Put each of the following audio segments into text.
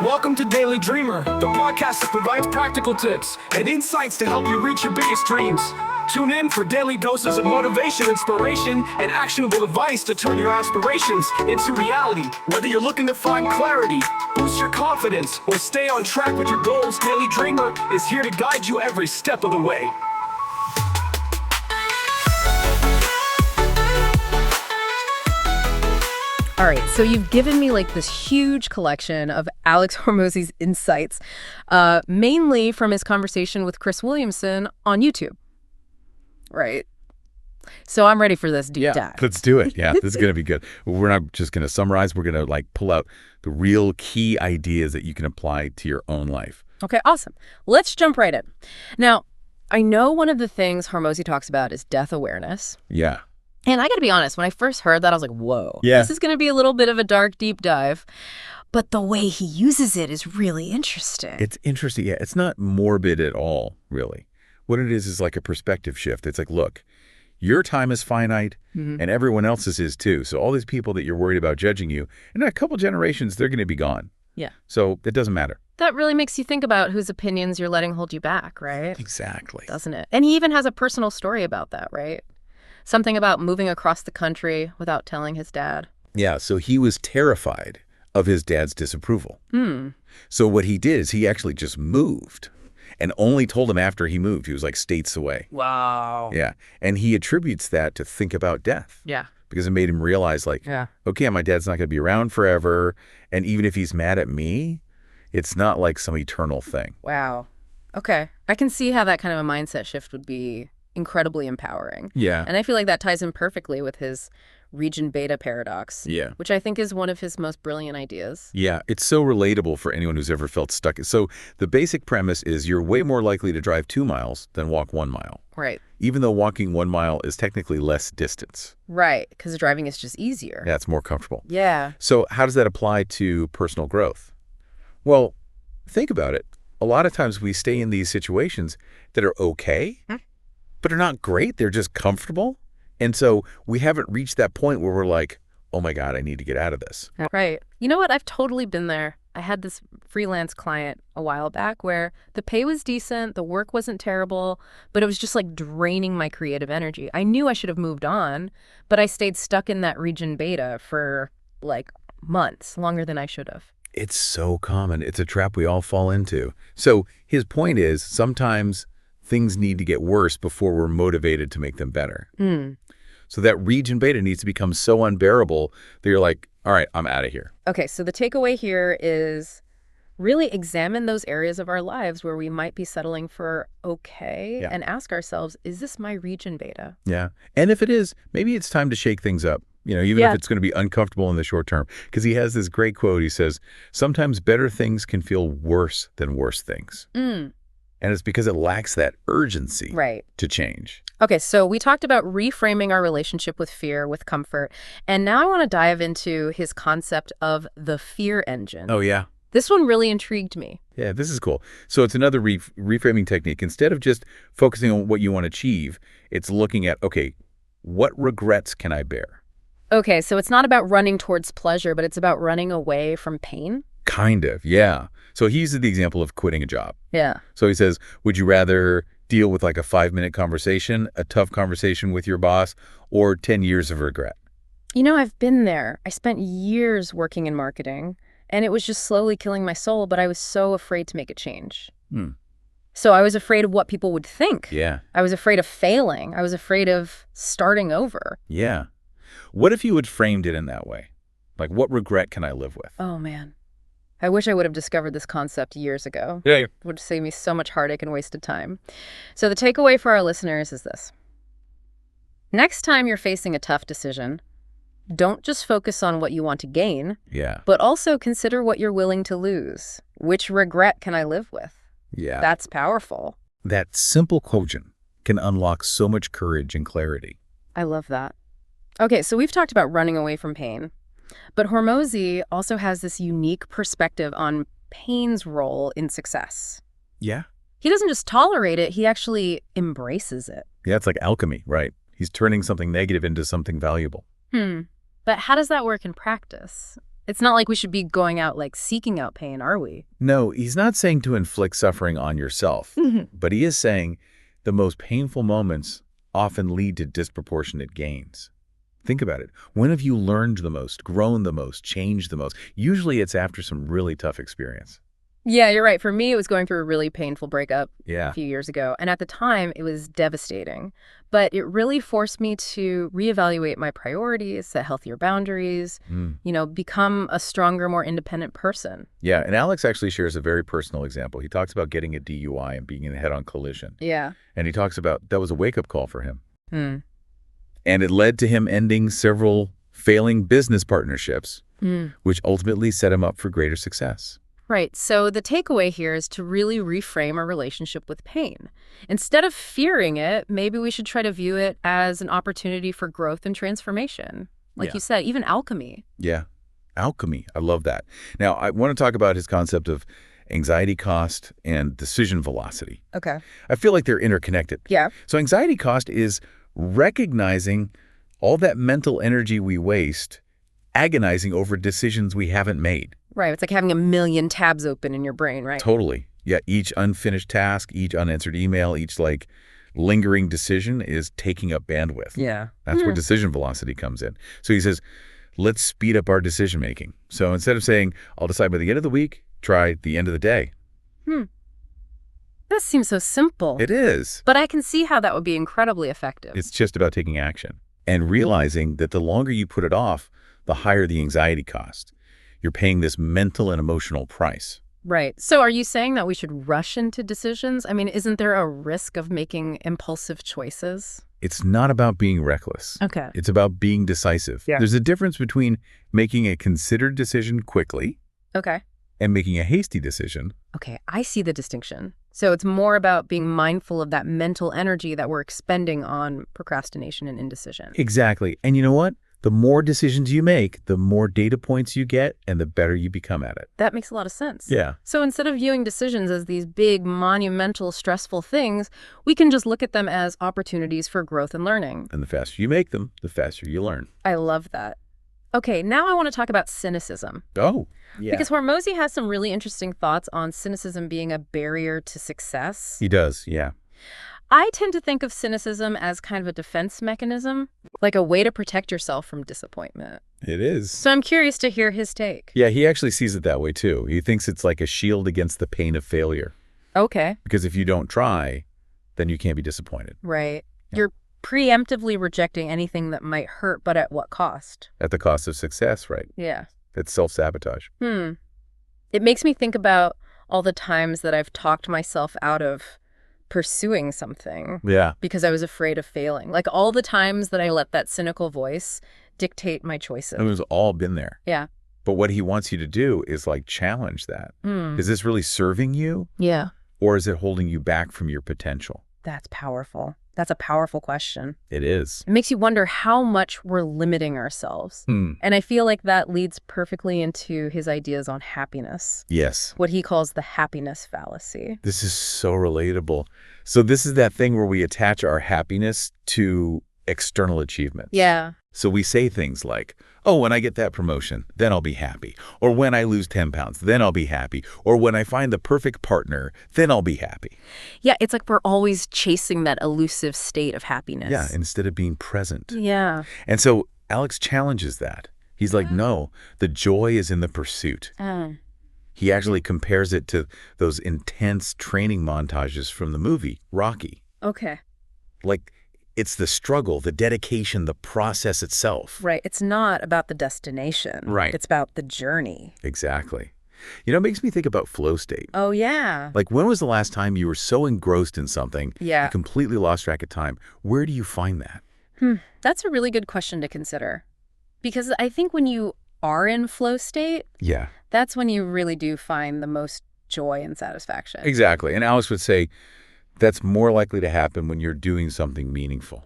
Welcome to Daily Dreamer, the podcast that provides practical tips and insights to help you reach your biggest dreams. Tune in for daily doses of motivation, inspiration, and actionable advice to turn your aspirations into reality. Whether you're looking to find clarity, boost your confidence, or stay on track with your goals, Daily Dreamer is here to guide you every step of the way. All right, so you've given me like this huge collection of Alex Hormozi's insights, mainly from his conversation with Chris Williamson on YouTube. Right. So I'm ready for this deep dive. Let's do it. Yeah, this is going to be good. We're not just going to summarize. We're going to pull out the real key ideas that you can apply to your own life. Okay, awesome. Let's jump right in. Now, I know one of the things Hormozi talks about is death awareness. Yeah. And I got to be honest, when I first heard that, I was like, whoa, Yeah. This is going to be a little bit of a dark, deep dive. But the way he uses it is really interesting. It's interesting. Yeah, it's not morbid at all, really. What it is like a perspective shift. It's like, look, your time is finite and everyone else's is too. So all these people that you're worried about judging you, in a couple generations, they're going to be gone. Yeah. So it doesn't matter. That really makes you think about whose opinions you're letting hold you back, right? Exactly. Doesn't it? And he even has a personal story about that, right? Something about moving across the country without telling his dad. Yeah, so he was terrified of his dad's disapproval. So what he did is he actually just moved and only told him after he moved. He was like states away. Wow. Yeah, and he attributes that to think about death. Yeah. Because it made him realize okay, my dad's not going to be around forever. And even if he's mad at me, it's not like some eternal thing. Wow. Okay. I can see how that kind of a mindset shift would be incredibly empowering. Yeah. And I feel like that ties in perfectly with his region beta paradox. Yeah. Which I think is one of his most brilliant ideas. Yeah, it's so relatable for anyone who's ever felt stuck. So the basic premise is you're way more likely to drive 2 miles than walk 1 mile. Right. Even though walking 1 mile is technically less distance. Right, because driving is just easier. Yeah, it's more comfortable. Yeah. So how does that apply to personal growth? Well, think about it. A lot of times we stay in these situations that are okay, but are not great. They're just comfortable. And so we haven't reached that point where we're like, oh my God, I need to get out of this. Right. You know what? I've totally been there. I had this freelance client a while back where the pay was decent, the work wasn't terrible, but it was just like draining my creative energy. I knew I should have moved on, but I stayed stuck in that region beta for like months, longer than I should have. It's so common. It's a trap we all fall into. So his point is sometimes things need to get worse before we're motivated to make them better. So that region beta needs to become so unbearable that you're like, all right, I'm out of here. Okay, so the takeaway here is really examine those areas of our lives where we might be settling for okay and ask ourselves, is this my region beta? Yeah. And if it is, maybe it's time to shake things up. Even if it's going to be uncomfortable in the short term. Because he has this great quote. He says, sometimes better things can feel worse than worse things. And it's because it lacks that urgency to change. Okay, so we talked about reframing our relationship with fear, with comfort. And now I want to dive into his concept of the fear engine. Oh, yeah. This one really intrigued me. Yeah, this is cool. So it's another reframing technique. Instead of just focusing on what you want to achieve, it's looking at, okay, what regrets can I bear? Okay, so it's not about running towards pleasure, but it's about running away from pain? Kind of, yeah. So he uses the example of quitting a job. Yeah. So he says, would you rather deal with like a 5-minute conversation, a tough conversation with your boss, or 10 years of regret? I've been there. I spent years working in marketing, and it was just slowly killing my soul, but I was so afraid to make a change. So I was afraid of what people would think. Yeah. I was afraid of failing. I was afraid of starting over. Yeah. What if you had framed it in that way? Like, what regret can I live with? Oh, man. I wish I would have discovered this concept years ago. Yeah. It would save me so much heartache and wasted time. So the takeaway for our listeners is this. Next time you're facing a tough decision, don't just focus on what you want to gain, but also consider what you're willing to lose. Which regret can I live with? Yeah. That's powerful. That simple question can unlock so much courage and clarity. I love that. Okay, so we've talked about running away from pain, but Hormozi also has this unique perspective on pain's role in success. Yeah. He doesn't just tolerate it, he actually embraces it. Yeah, it's like alchemy, right? He's turning something negative into something valuable. But how does that work in practice? It's not like we should be going out like seeking out pain, are we? No, he's not saying to inflict suffering on yourself, but he is saying the most painful moments often lead to disproportionate gains. Think about it. When have you learned the most, grown the most, changed the most? Usually it's after some really tough experience. Yeah, you're right. For me, it was going through a really painful breakup Yeah. a few years ago. And at the time, it was devastating. But it really forced me to reevaluate my priorities, set healthier boundaries, become a stronger, more independent person. Yeah, and Alex actually shares a very personal example. He talks about getting a DUI and being in a head-on collision. Yeah. And he talks about that was a wake-up call for him. Hmm. And it led to him ending several failing business partnerships, which ultimately set him up for greater success. Right. So the takeaway here is to really reframe our relationship with pain. Instead of fearing it, maybe we should try to view it as an opportunity for growth and transformation. Like you said, even alchemy. Yeah. Alchemy. I love that. Now, I want to talk about his concept of anxiety cost and decision velocity. Okay. I feel like they're interconnected. Yeah. So anxiety cost is recognizing all that mental energy we waste agonizing over decisions we haven't made. Right. It's like having a million tabs open in your brain, right? Totally. Yeah, each unfinished task, each unanswered email, each lingering decision is taking up bandwidth. Yeah. That's where decision velocity comes in. So he says, let's speed up our decision making. So instead of saying, I'll decide by the end of the week, try the end of the day. That seems so simple. It is. But I can see how that would be incredibly effective. It's just about taking action and realizing that the longer you put it off, the higher the anxiety cost. You're paying this mental and emotional price. Right. So are you saying that we should rush into decisions? I mean, isn't there a risk of making impulsive choices? It's not about being reckless. Okay. It's about being decisive. Yeah. There's a difference between making a considered decision quickly Okay. and making a hasty decision. Okay, I see the distinction. So it's more about being mindful of that mental energy that we're expending on procrastination and indecision. Exactly. And you know what? The more decisions you make, the more data points you get, and the better you become at it. That makes a lot of sense. Yeah. So instead of viewing decisions as these big, monumental, stressful things, we can just look at them as opportunities for growth and learning. And the faster you make them, the faster you learn. I love that. Okay, now I want to talk about cynicism. Oh, yeah. Because Hormozi has some really interesting thoughts on cynicism being a barrier to success. He does, yeah. I tend to think of cynicism as kind of a defense mechanism, like a way to protect yourself from disappointment. It is. So I'm curious to hear his take. Yeah, he actually sees it that way, too. He thinks it's like a shield against the pain of failure. Okay. Because if you don't try, then you can't be disappointed. Right. Yeah. You're preemptively rejecting anything that might hurt, but at what cost? At the cost of success, right? Yeah. It's self-sabotage. It makes me think about all the times that I've talked myself out of pursuing something Yeah. because I was afraid of failing. Like all the times that I let that cynical voice dictate my choices. And we've all been there. Yeah. But what he wants you to do is challenge that. Is this really serving you, Yeah. or is it holding you back from your potential? That's powerful. That's a powerful question. It is. It makes you wonder how much we're limiting ourselves. And I feel like that leads perfectly into his ideas on happiness, Yes. what he calls the happiness fallacy. This is so relatable. So this is that thing where we attach our happiness to external achievements. Yeah. So we say things like, oh, when I get that promotion, then I'll be happy. Or when I lose 10 pounds, then I'll be happy. Or when I find the perfect partner, then I'll be happy. Yeah, it's like we're always chasing that elusive state of happiness. Yeah, instead of being present. Yeah. And so Alex challenges that. He's like, no, the joy is in the pursuit. He actually compares it to those intense training montages from the movie, Rocky. Okay. It's the struggle, the dedication, the process itself. Right. It's not about the destination. Right. It's about the journey. Exactly. It makes me think about flow state. Oh, yeah. When was the last time you were so engrossed in something, Yeah. you completely lost track of time? Where do you find that? That's a really good question to consider. Because I think when you are in flow state, Yeah, that's when you really do find the most joy and satisfaction. exactly. And Alex would say that's more likely to happen when you're doing something meaningful,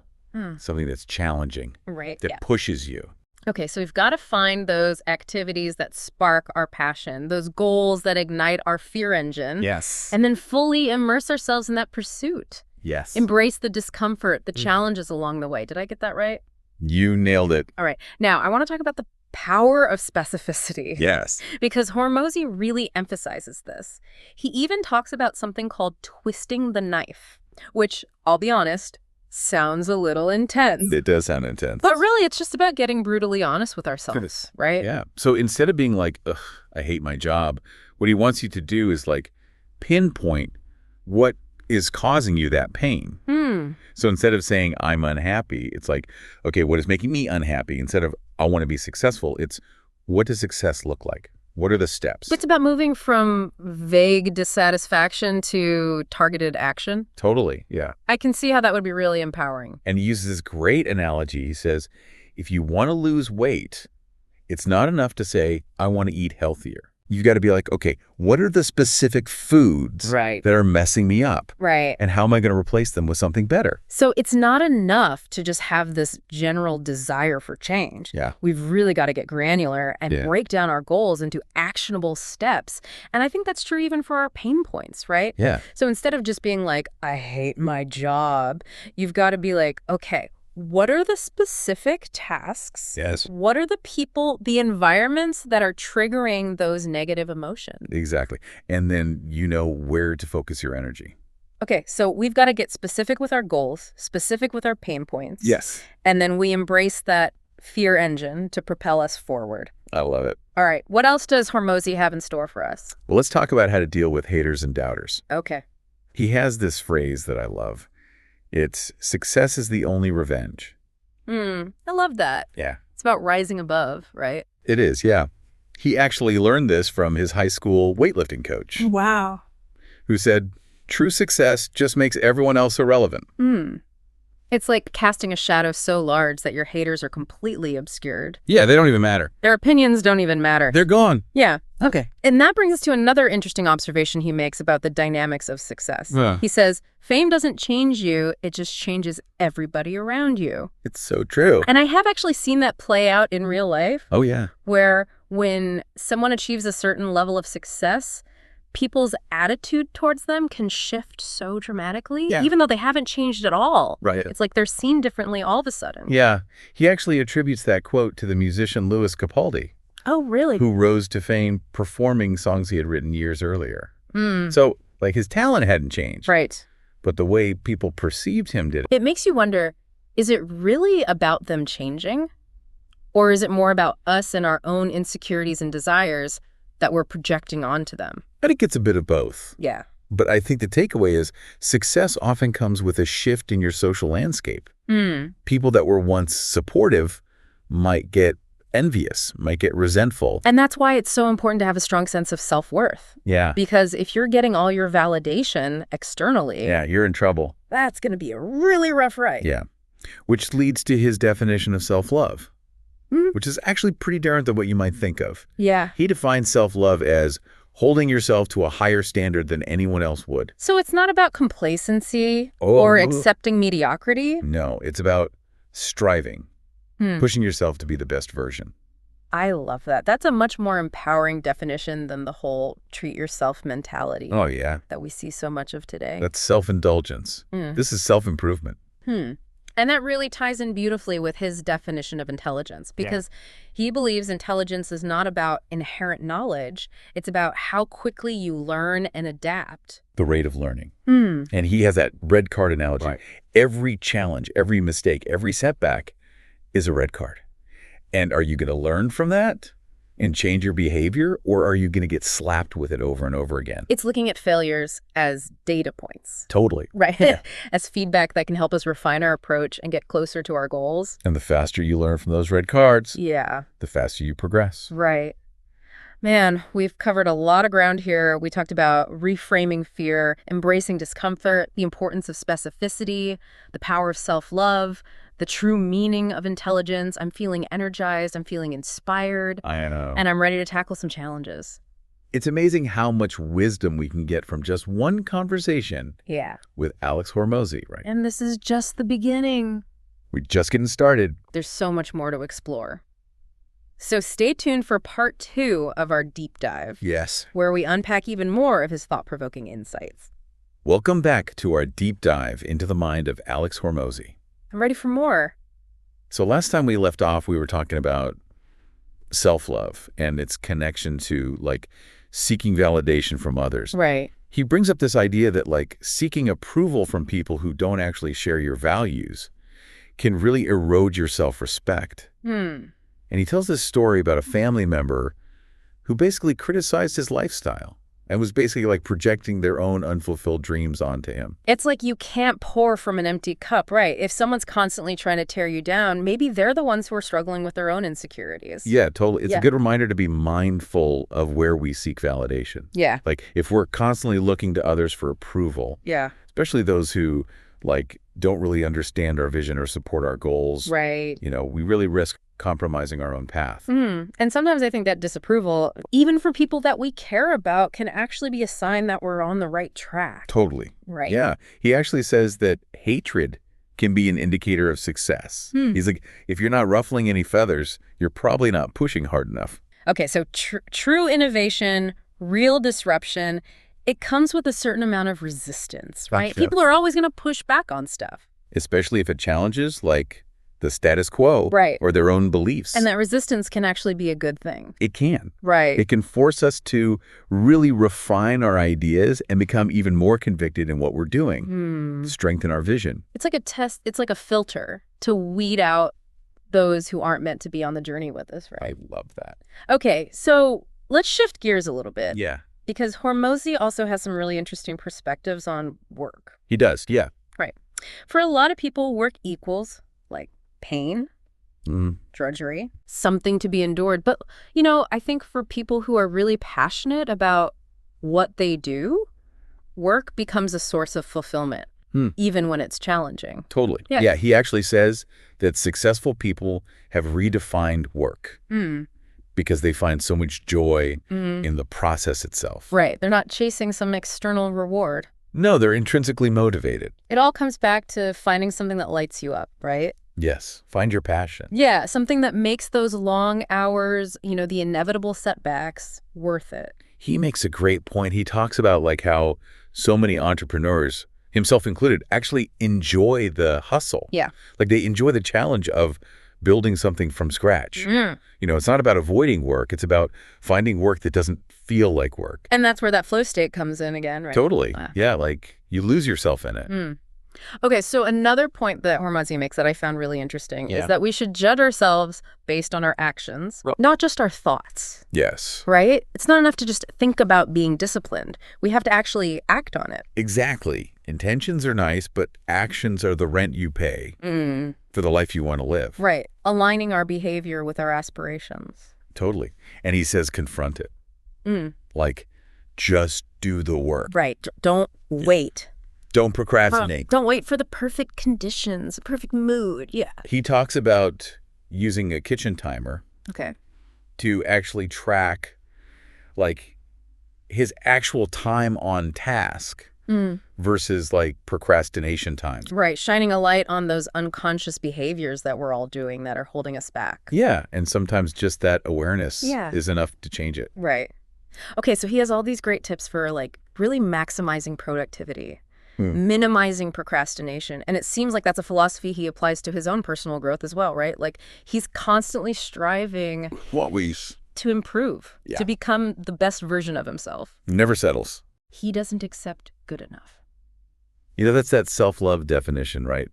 something that's challenging, Right. that Yeah. pushes you. Okay, so we've got to find those activities that spark our passion, those goals that ignite our fear engine. Yes. And then fully immerse ourselves in that pursuit. Yes. Embrace the discomfort, the challenges along the way. Did I get that right? You nailed it. All right. Now, I want to talk about the power of specificity. Yes. Because Hormozi really emphasizes this. He even talks about something called twisting the knife, which, I'll be honest, sounds a little intense. It does sound intense. But really, it's just about getting brutally honest with ourselves, right? Yeah. So instead of being like, ugh, I hate my job, what he wants you to do is like pinpoint what is causing you that pain. So instead of saying I'm unhappy, it's like, okay, what is making me unhappy? Instead of I want to be successful, it's what does success look like? What are the steps? It's about moving from vague dissatisfaction to targeted action. Totally, yeah. I can see how that would be really empowering. And he uses this great analogy. He says, if you want to lose weight, it's not enough to say, I want to eat healthier. You've got to be like, okay, what are the specific foods Right. that are messing me up? Right. And how am I going to replace them with something better? So it's not enough to just have this general desire for change. Yeah. We've really got to get granular and break down our goals into actionable steps. And I think that's true even for our pain points, right? Yeah. So instead of just being like, I hate my job, you've got to be like, okay, what are the specific tasks? Yes. What are the people, the environments that are triggering those negative emotions? Exactly. And then you know where to focus your energy. Okay, so we've got to get specific with our goals, specific with our pain points. Yes. And then we embrace that fear engine to propel us forward. I love it. All right, what else does Hormozi have in store for us? Well, let's talk about how to deal with haters and doubters. Okay. He has this phrase that I love. It's success is the only revenge. I love that. Yeah. It's about rising above, right? It is, yeah. He actually learned this from his high school weightlifting coach. Wow. Who said, true success just makes everyone else irrelevant. It's like casting a shadow so large that your haters are completely obscured. Yeah, they don't even matter. Their opinions don't even matter. They're gone. Yeah. Okay. And that brings us to another interesting observation he makes about the dynamics of success. He says, fame doesn't change you, it just changes everybody around you. It's so true. And I have actually seen that play out in real life, Oh, yeah. where when someone achieves a certain level of success, people's attitude towards them can shift so dramatically, even though they haven't changed at all. Right. It's like they're seen differently all of a sudden. Yeah. He actually attributes that quote to the musician Louis Capaldi, Oh, really? who rose to fame performing songs he had written years earlier. So, like, his talent hadn't changed. Right. But the way people perceived him did. It makes you wonder, is it really about them changing? Or is it more about us and our own insecurities and desires that we're projecting onto them? I think it's a bit of both. Yeah. But I think the takeaway is success often comes with a shift in your social landscape. People that were once supportive might get envious, might get resentful. And that's why it's so important to have a strong sense of self-worth. Yeah. Because if you're getting all your validation externally, Yeah, you're in trouble. that's going to be a really rough ride. Yeah. Which leads to his definition of self-love, which is actually pretty different than what you might think of. Yeah. He defines self-love as holding yourself to a higher standard than anyone else would. So it's not about complacency Oh, or no. accepting mediocrity. No, it's about striving, pushing yourself to be the best version. I love that. That's a much more empowering definition than the whole treat yourself mentality Oh, yeah. that we see so much of today. That's self-indulgence. This is self-improvement. And that really ties in beautifully with his definition of intelligence, because he believes intelligence is not about inherent knowledge. It's about how quickly you learn and adapt. The rate of learning. And he has that red card analogy. Right. Every challenge, every mistake, every setback is a red card. And are you going to learn from that and change your behavior, or are you going to get slapped with it over and over again? It's looking at failures as data points. Totally. Right. Yeah. As feedback that can help us refine our approach and get closer to our goals. And the faster you learn from those red cards, Yeah. the faster you progress. Right. Man, we've covered a lot of ground here. We talked about reframing fear, embracing discomfort, the importance of specificity, the power of self-love, the true meaning of intelligence. I'm feeling energized. I'm feeling inspired. I know. And I'm ready to tackle some challenges. It's amazing how much wisdom we can get from just one conversation Yeah. with Alex Hormozi, right? And this is just the beginning. We're just getting started. There's so much more to explore. So stay tuned for part 2 of our deep dive, Yes. where we unpack even more of his thought-provoking insights. Welcome back to our deep dive into the mind of Alex Hormozi. I'm ready for more. So last time we left off, we were talking about self-love and its connection to like seeking validation from others. Right. He brings up this idea that like seeking approval from people who don't actually share your values can really erode your self-respect. And he tells this story about a family member who basically criticized his lifestyle and was basically like projecting their own unfulfilled dreams onto him. It's like you can't pour from an empty cup, right? If someone's constantly trying to tear you down, maybe they're the ones who are struggling with their own insecurities. Yeah, totally. It's Yeah. a good reminder to be mindful of where we seek validation. Yeah. Like if we're constantly looking to others for approval, Yeah. especially those who like don't really understand our vision or support our goals, Right. we really risk compromising our own path. And sometimes I think that disapproval, even for people that we care about, can actually be a sign that we're on the right track. Totally. Right. Yeah. He actually says that hatred can be an indicator of success. He's like, if you're not ruffling any feathers, you're probably not pushing hard enough. Okay, so true innovation, real disruption, it comes with a certain amount of resistance, right? Gotcha. People are always going to push back on stuff. Especially if it challenges like the status quo Right. or their own beliefs. And that resistance can actually be a good thing. It can. Right. It can force us to really refine our ideas and become even more convicted in what we're doing, strengthen our vision. It's like a test, it's like a filter to weed out those who aren't meant to be on the journey with us, right? I love that. Okay, so let's shift gears a little bit. Yeah. Because Hormozi also has some really interesting perspectives on work. He does, yeah. Right. For a lot of people, work equals like pain, drudgery, something to be endured. But, I think for people who are really passionate about what they do, work becomes a source of fulfillment, even when it's challenging. Totally. Yeah. Yeah, he actually says that successful people have redefined work because they find so much joy in the process itself. Right. They're not chasing some external reward. No, they're intrinsically motivated. It all comes back to finding something that lights you up, right? Yes. Find your passion. Yeah, something that makes those long hours, the inevitable setbacks, worth it. He makes a great point. He talks about like how so many entrepreneurs, himself included, actually enjoy the hustle. Yeah. Like they enjoy the challenge of building something from scratch. It's not about avoiding work. It's about finding work that doesn't feel like work. And that's where that flow state comes in again, right? Totally. Wow. Yeah, like you lose yourself in it. Okay, so another point that Hormozi makes that I found really interesting Yeah. is that we should judge ourselves based on our actions, not just our thoughts, Yes. right? It's not enough to just think about being disciplined. We have to actually act on it. Exactly. Intentions are nice, but actions are the rent you pay for the life you want to live. Right. Aligning our behavior with our aspirations. Totally. And he says confront it. Like, just do the work. Right. Don't wait. Don't procrastinate. Don't wait for the perfect conditions, the perfect mood. Yeah. He talks about using a kitchen timer Okay. to actually track like his actual time on task versus like procrastination time. Right. Shining a light on those unconscious behaviors that we're all doing that are holding us back. Yeah, and sometimes just that awareness Yeah. is enough to change it. Right. Okay, so he has all these great tips for like really maximizing productivity, minimizing procrastination. And it seems like that's a philosophy he applies to his own personal growth as well, right? Like he's constantly striving to improve, to become the best version of himself. Never settles. He doesn't accept good enough. That's that self-love definition, right?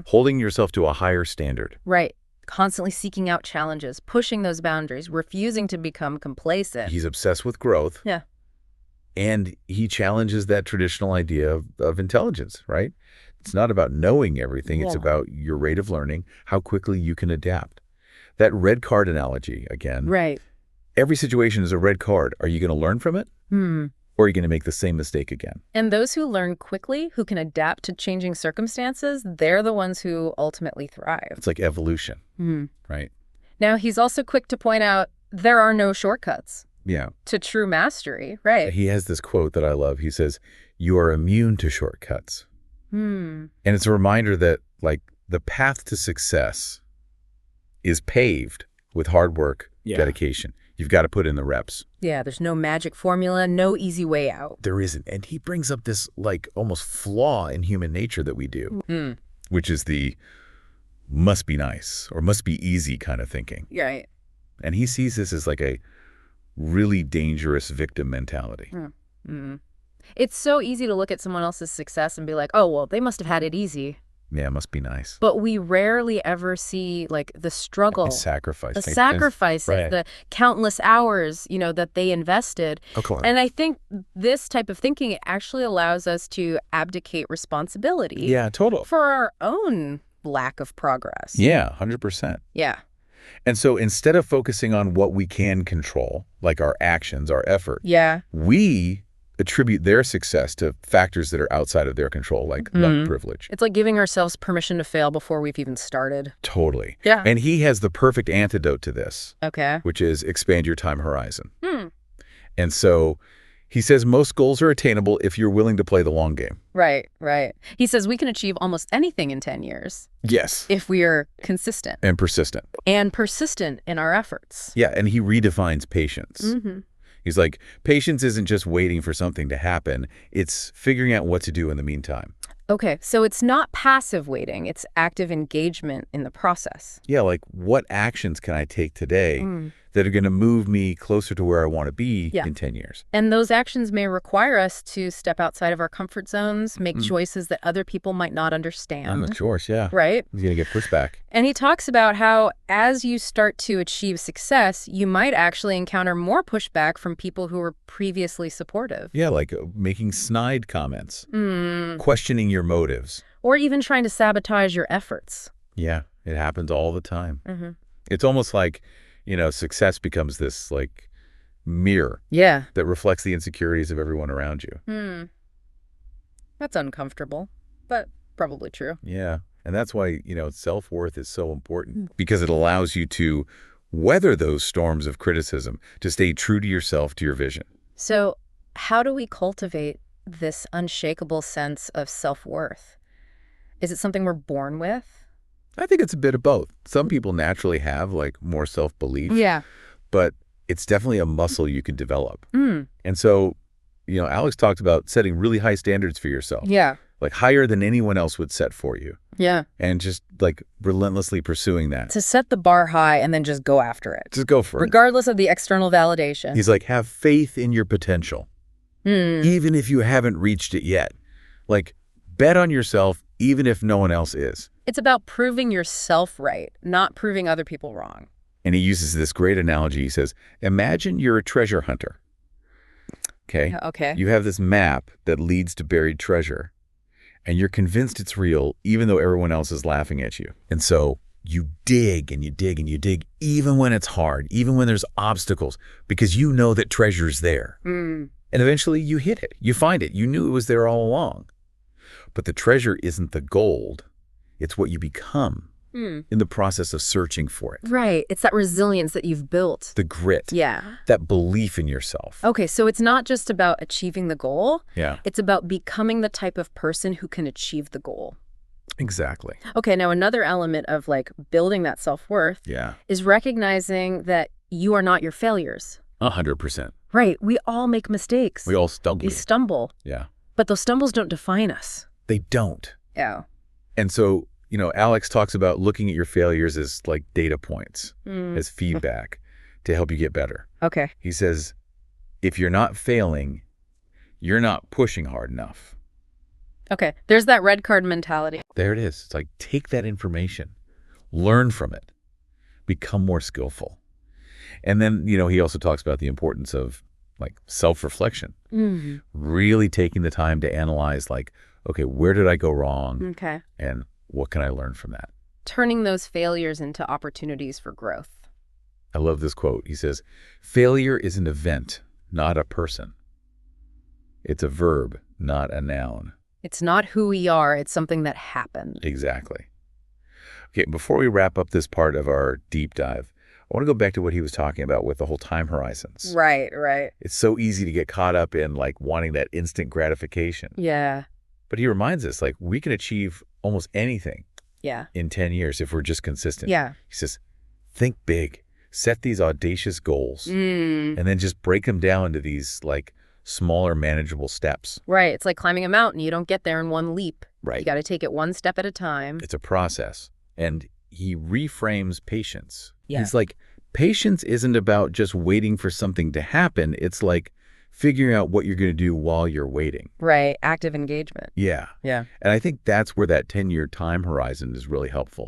Holding yourself to a higher standard. Right. Constantly seeking out challenges, pushing those boundaries, refusing to become complacent. He's obsessed with growth. Yeah. And he challenges that traditional idea of intelligence, right? It's not about knowing everything. It's Yeah. about your rate of learning, how quickly you can adapt. That red card analogy, again. Right. Every situation is a red card. Are you going to learn from it? Or are you going to make the same mistake again? And those who learn quickly, who can adapt to changing circumstances, they're the ones who ultimately thrive. It's like evolution, right? Now, he's also quick to point out there are no shortcuts Yeah. to true mastery, right? He has this quote that I love. He says, you are immune to shortcuts. And it's a reminder that like the path to success is paved with hard work, dedication. You've got to put in the reps. Yeah, there's no magic formula, no easy way out. There isn't. And he brings up this like almost flaw in human nature that we do, which is the must be nice or must be easy kind of thinking. Right. And he sees this as like a really dangerous victim mentality. It's so easy to look at someone else's success and be like, oh, well, they must have had it easy. Yeah, it must be nice. But we rarely ever see like the struggle, The sacrifice. the sacrifices, Right. the countless hours, that they invested. Okay. And I think this type of thinking actually allows us to abdicate responsibility Yeah, total. for our own lack of progress. Yeah, 100%. Yeah. And so instead of focusing on what we can control, like our actions, our effort, Yeah. we attribute their success to factors that are outside of their control, like luck, privilege. It's like giving ourselves permission to fail before we've even started. Totally. Yeah. And he has the perfect antidote to this, Okay. which is expand your time horizon. And so he says most goals are attainable if you're willing to play the long game. Right, right. He says we can achieve almost anything in 10 years Yes. if we are consistent And persistent. and persistent in our efforts. Yeah, and he redefines patience. He's like, patience isn't just waiting for something to happen. It's figuring out what to do in the meantime. Okay, so it's not passive waiting. It's active engagement in the process. Yeah, like what actions can I take today that are going to move me closer to where I want to be in 10 years? And those actions may require us to step outside of our comfort zones, make choices that other people might not understand. Of course, yeah. Right? He's going to get pushback. And he talks about how as you start to achieve success, you might actually encounter more pushback from people who were previously supportive. Yeah, like making snide comments, questioning your motives. Or even trying to sabotage your efforts. Yeah, it happens all the time. It's almost like, success becomes this like mirror Yeah. that reflects the insecurities of everyone around you. That's uncomfortable, but probably true. Yeah. And that's why, self-worth is so important because it allows you to weather those storms of criticism, to stay true to yourself, to your vision. So how do we cultivate this unshakable sense of self-worth? Is it something we're born with? I think it's a bit of both. Some people naturally have like more self-belief, Yeah. but it's definitely a muscle you can develop. And so, Alex talked about setting really high standards for yourself, Yeah. like higher than anyone else would set for you, Yeah. and just like relentlessly pursuing that. To set the bar high and then just go after it, Just go for it. regardless of the external validation. He's like, have faith in your potential, even if you haven't reached it yet. Like, bet on yourself, even if no one else is. It's about proving yourself right, not proving other people wrong. And he uses this great analogy. He says, imagine you're a treasure hunter. Okay? Okay. You have this map that leads to buried treasure, and you're convinced it's real, even though everyone else is laughing at you. And so you dig and you dig and you dig, even when it's hard, even when there's obstacles, because you know that treasure's there. And eventually you hit it. You find it. You knew it was there all along. But the treasure isn't the gold. It's what you become in the process of searching for it. Right. It's that resilience that you've built. The grit. Yeah. That belief in yourself. Okay, so it's not just about achieving the goal. Yeah. It's about becoming the type of person who can achieve the goal. Exactly. Okay, now another element of like building that self-worth Yeah. is recognizing that you are not your failures. 100%. Right. We all make mistakes. We all stumble. We stumble. Yeah. But those stumbles don't define us. They don't. Yeah. And so, Alex talks about looking at your failures as like data points, as feedback to help you get better. Okay. He says, if you're not failing, you're not pushing hard enough. Okay. There's that red card mentality. There it is. It's like, take that information, learn from it, become more skillful. And then, he also talks about the importance of like self-reflection, really taking the time to analyze like, okay, where did I go wrong? Okay. And what can I learn from that? Turning those failures into opportunities for growth. I love this quote. He says, failure is an event, not a person. It's a verb, not a noun. It's not who we are. It's something that happened. Exactly. Okay, before we wrap up this part of our deep dive, I want to go back to what he was talking about with the whole time horizons. Right, right. It's so easy to get caught up in like wanting that instant gratification. Yeah. But he reminds us like we can achieve almost anything Yeah. in 10 years if we're just consistent. Yeah. He says, think big, set these audacious goals, and then just break them down into these like smaller manageable steps. Right. It's like climbing a mountain. You don't get there in one leap. Right. You got to take it one step at a time. It's a process. And he reframes patience. Yeah. He's like, Patience isn't about just waiting for something to happen. It's like figuring out what you're going to do while you're waiting. Right. Active engagement. Yeah. Yeah. And I think that's where that 10-year time horizon is really helpful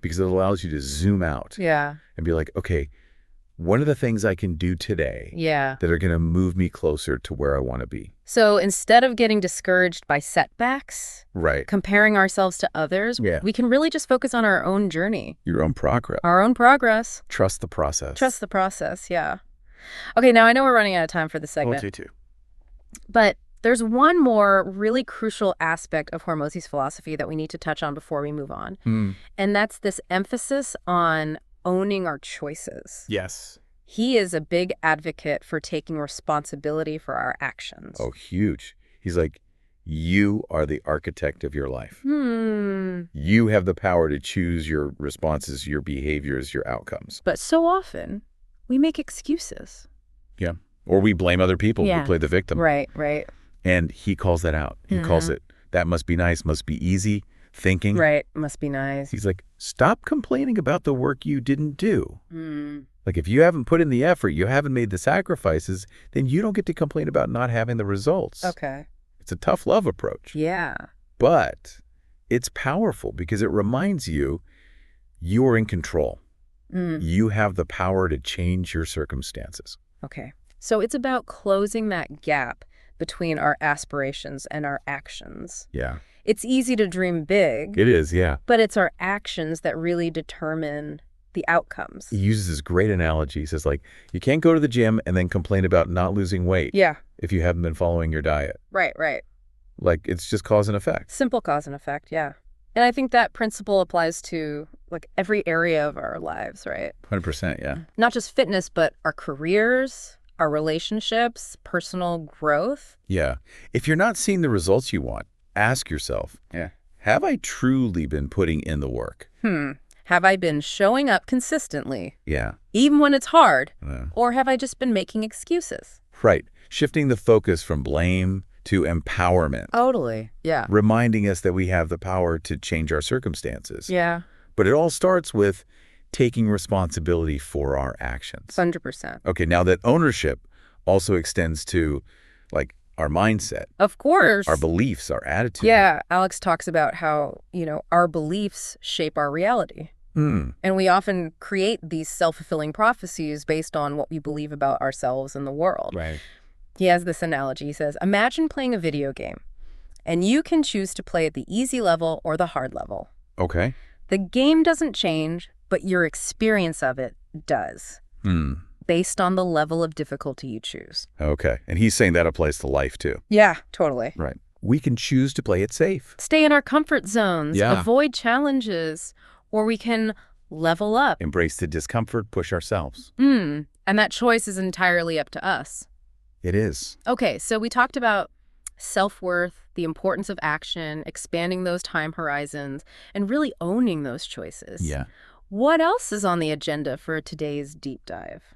because it allows you to zoom out Yeah. and be like, okay, what are the things I can do today Yeah. that are going to move me closer to where I want to be? So instead of getting discouraged by setbacks, Right. comparing ourselves to others, Yeah. we can really just focus on our own journey, Your own progress. our own progress. Trust the process. Trust the process. Yeah. Okay, now I know we're running out of time for this segment, too. but there's one more really crucial aspect of Hormozi's philosophy that we need to touch on before we move on. And that's this emphasis on owning our choices. Yes. He is a big advocate for taking responsibility for our actions. Oh, huge. He's like, you are the architect of your life. You have the power to choose your responses, your behaviors, your outcomes. But so often, we make excuses. Yeah. Or we blame other people. Yeah. We play the victim. Right, right. And he calls that out. He calls it, that must be nice, must be easy thinking. Right, must be nice. He's like, stop complaining about the work you didn't do. Like, if you haven't put in the effort, you haven't made the sacrifices, then you don't get to complain about not having the results. Okay. It's a tough love approach. Yeah. But it's powerful because it reminds you you are in control. You have the power to change your circumstances. Okay. So it's about closing that gap between our aspirations and our actions. Yeah. It's easy to dream big, It is, yeah. but it's our actions that really determine the outcomes. He uses this great analogy. He says, like, you can't go to the gym and then complain about not losing weight Yeah. if you haven't been following your diet. Right, right. Like, it's just cause and effect. Simple cause and effect, yeah. And I think that principle applies to like every area of our lives, right? 100%, yeah. Not just fitness, but our careers, our relationships, personal growth. Yeah. If you're not seeing the results you want, ask yourself, have I truly been putting in the work? Have I been showing up consistently, Yeah. even when it's hard? Yeah. Or have I just been making excuses? Right. Shifting the focus from blame to empowerment. Totally. Yeah. Reminding us that we have the power to change our circumstances. Yeah. But it all starts with taking responsibility for our actions. 100%. Okay, now that ownership also extends to, like, our mindset, Of course. our beliefs, our attitude. Yeah. Alex talks about how, our beliefs shape our reality. And we often create these self-fulfilling prophecies based on what we believe about ourselves and the world. Right. He has this analogy. He says, imagine playing a video game, and you can choose to play at the easy level or the hard level. Okay. The game doesn't change, but your experience of it does, based on the level of difficulty you choose. Okay. And he's saying that applies to life, too. Yeah, totally. Right. We can choose to play it safe. Stay in our comfort zones, Yeah. avoid challenges, or we can level up. Embrace the discomfort, push ourselves. And that choice is entirely up to us. It is. Okay, so we talked about self-worth, the importance of action, expanding those time horizons, and really owning those choices. Yeah. What else is on the agenda for today's deep dive?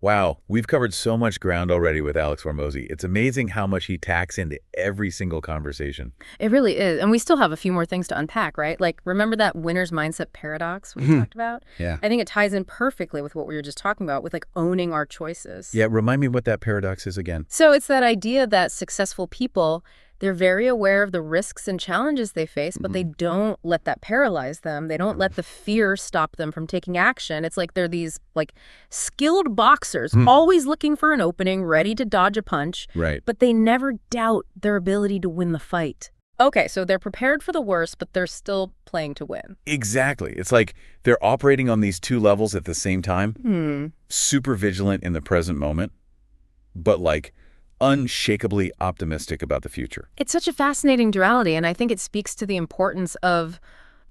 Wow, we've covered so much ground already with Alex Hormozi. It's amazing how much he tacks into every single conversation. It really is. And we still have a few more things to unpack, right? Like, remember that winner's mindset paradox we talked about? Yeah. I think it ties in perfectly with what we were just talking about with, like, owning our choices. Yeah, remind me what that paradox is again. So it's that idea that successful people, they're very aware of the risks and challenges they face, but they don't let that paralyze them. They don't let the fear stop them from taking action. It's like they're these, like, skilled boxers, always looking for an opening, ready to dodge a punch. Right. But they never doubt their ability to win the fight. Okay, so they're prepared for the worst, but they're still playing to win. Exactly. It's like they're operating on these two levels at the same time. Super vigilant in the present moment, but, like, unshakably optimistic about the future. It's such a fascinating duality, and I think it speaks to the importance of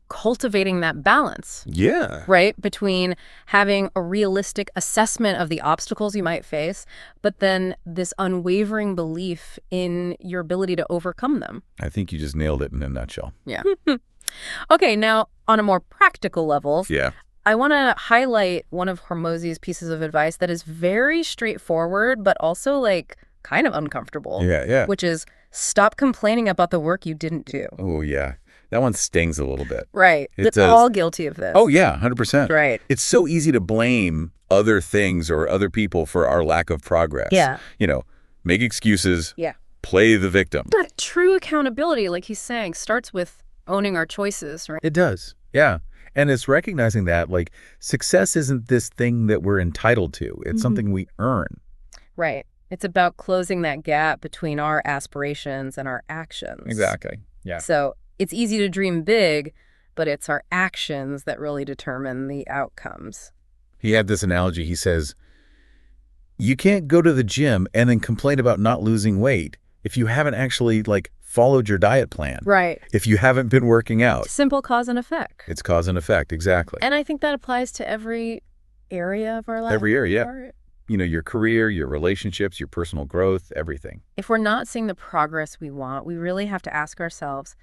cultivating that balance, Yeah. right? Between having a realistic assessment of the obstacles you might face, but then this unwavering belief in your ability to overcome them. I think you just nailed it in a nutshell. Yeah. Okay, now on a more practical level, Yeah. I want to highlight one of Hormozi's pieces of advice that is very straightforward, but also, like, kind of uncomfortable. Yeah. Which is stop complaining about the work you didn't do. Oh, yeah. That one stings a little bit. Right. It We're does. all guilty of this. Oh, yeah, 100%. Right. It's so easy to blame other things or other people for our lack of progress. Yeah. Make excuses, Yeah. play the victim. But true accountability, like he's saying, starts with owning our choices, right? It does. Yeah. And it's recognizing that, like, success isn't this thing that we're entitled to. It's something we earn. Right. It's about closing that gap between our aspirations and our actions. Exactly. Yeah. So it's easy to dream big, but it's our actions that really determine the outcomes. He had this analogy. He says, you can't go to the gym and then complain about not losing weight if you haven't actually, like, followed your diet plan. Right. If you haven't been working out. Simple cause and effect. It's cause and effect. Exactly. And I think that applies to every area of our life. Every area, yeah. Your career, your relationships, your personal growth, everything. If we're not seeing the progress we want, we really have to ask ourselves,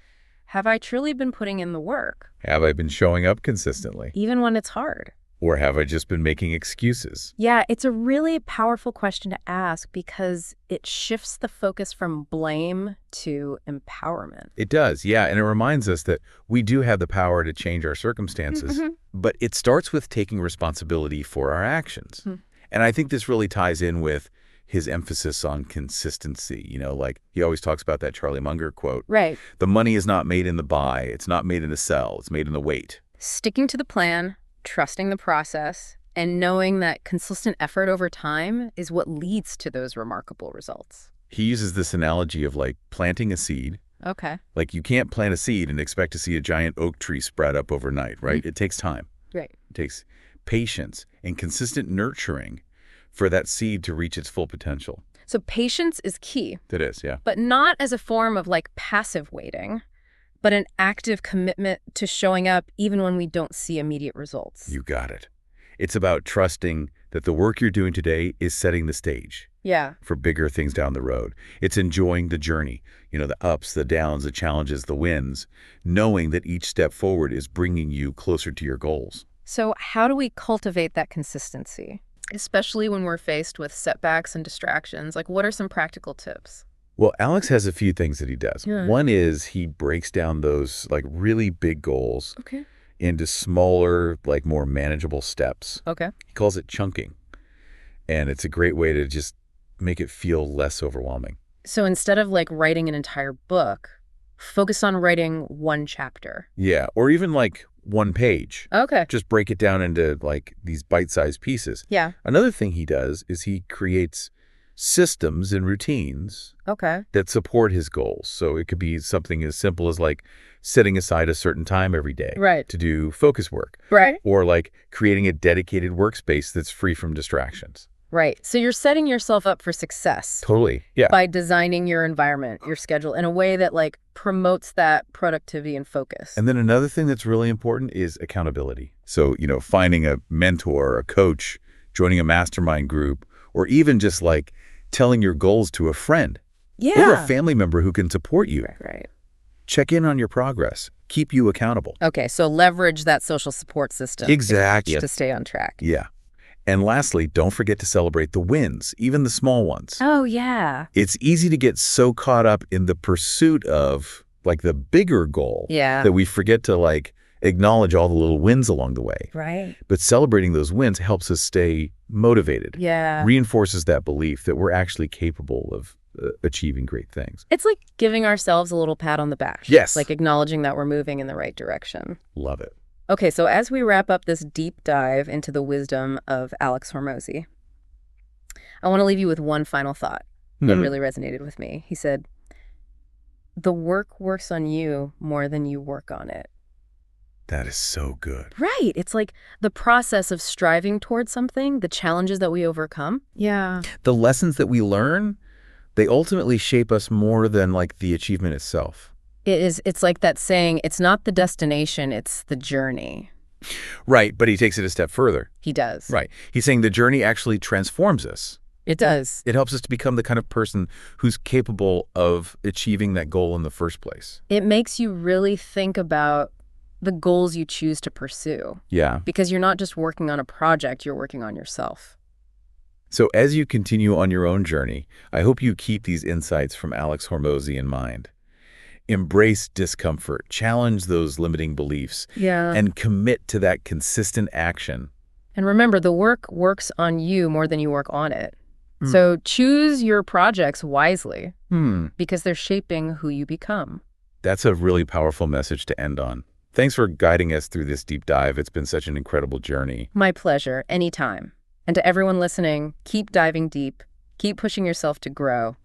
have I truly been putting in the work? Have I been showing up consistently? Even when it's hard? Or have I just been making excuses? Yeah, it's a really powerful question to ask because it shifts the focus from blame to empowerment. It does, yeah. And it reminds us that we do have the power to change our circumstances. But it starts with taking responsibility for our actions. And I think this really ties in with his emphasis on consistency. Like he always talks about that Charlie Munger quote. Right. The money is not made in the buy. It's not made in the sell. It's made in the wait. Sticking to the plan, trusting the process, and knowing that consistent effort over time is what leads to those remarkable results. He uses this analogy of like planting a seed. Okay. Like you can't plant a seed and expect to see a giant oak tree sprout up overnight, right? It takes time. Right. It takes patience and consistent nurturing for that seed to reach its full potential. So patience is key. It is, yeah. But not as a form of like passive waiting, but an active commitment to showing up even when we don't see immediate results. You got it. It's about trusting that the work you're doing today is setting the stage. Yeah. For bigger things down the road. It's enjoying the journey, the ups, the downs, the challenges, the wins, knowing that each step forward is bringing you closer to your goals. So how do we cultivate that consistency, especially when we're faced with setbacks and distractions? Like, what are some practical tips? Well, Alex has a few things that he does. Yeah. One is he breaks down those like really big goals into smaller, like more manageable steps. Okay. He calls it chunking. And it's a great way to just make it feel less overwhelming. So instead of like writing an entire book, focus on writing one chapter. Yeah, or even like one page. Okay. Just break it down into like these bite-sized pieces. Yeah. Another thing he does is he creates systems and routines that support his goals. So it could be something as simple as like setting aside a certain time every day to do focus work. Right. Or like creating a dedicated workspace that's free from distractions. Right. So you're setting yourself up for success. Totally. Yeah. By designing your environment, your schedule in a way that like promotes that productivity and focus. And then another thing that's really important is accountability. So, finding a mentor, a coach, joining a mastermind group, or even just like telling your goals to a friend or a family member who can support you. Right. Check in on your progress. Keep you accountable. Okay. So leverage that social support system. Exactly. To stay on track. Yeah. And lastly, don't forget to celebrate the wins, even the small ones. Oh, yeah. It's easy to get so caught up in the pursuit of like the bigger goal that we forget to like acknowledge all the little wins along the way. Right. But celebrating those wins helps us stay motivated. Yeah. Reinforces that belief that we're actually capable of achieving great things. It's like giving ourselves a little pat on the back. Yes. Like acknowledging that we're moving in the right direction. Love it. Okay, so as we wrap up this deep dive into the wisdom of Alex Hormozi, I want to leave you with one final thought that really resonated with me. He said, the work works on you more than you work on it. That is so good. Right. It's like the process of striving towards something, the challenges that we overcome. Yeah. The lessons that we learn, they ultimately shape us more than like the achievement itself. It's like that saying, it's not the destination, it's the journey. Right, but he takes it a step further. He does. Right. He's saying the journey actually transforms us. It does. It helps us to become the kind of person who's capable of achieving that goal in the first place. It makes you really think about the goals you choose to pursue. Yeah. Because you're not just working on a project, you're working on yourself. So as you continue on your own journey, I hope you keep these insights from Alex Hormozi in mind. Embrace discomfort, challenge those limiting beliefs, Yeah. and commit to that consistent action. And remember, the work works on you more than you work on it. So choose your projects wisely because they're shaping who you become. That's a really powerful message to end on. Thanks for guiding us through this deep dive. It's been such an incredible journey. My pleasure, anytime. And to everyone listening, keep diving deep, keep pushing yourself to grow.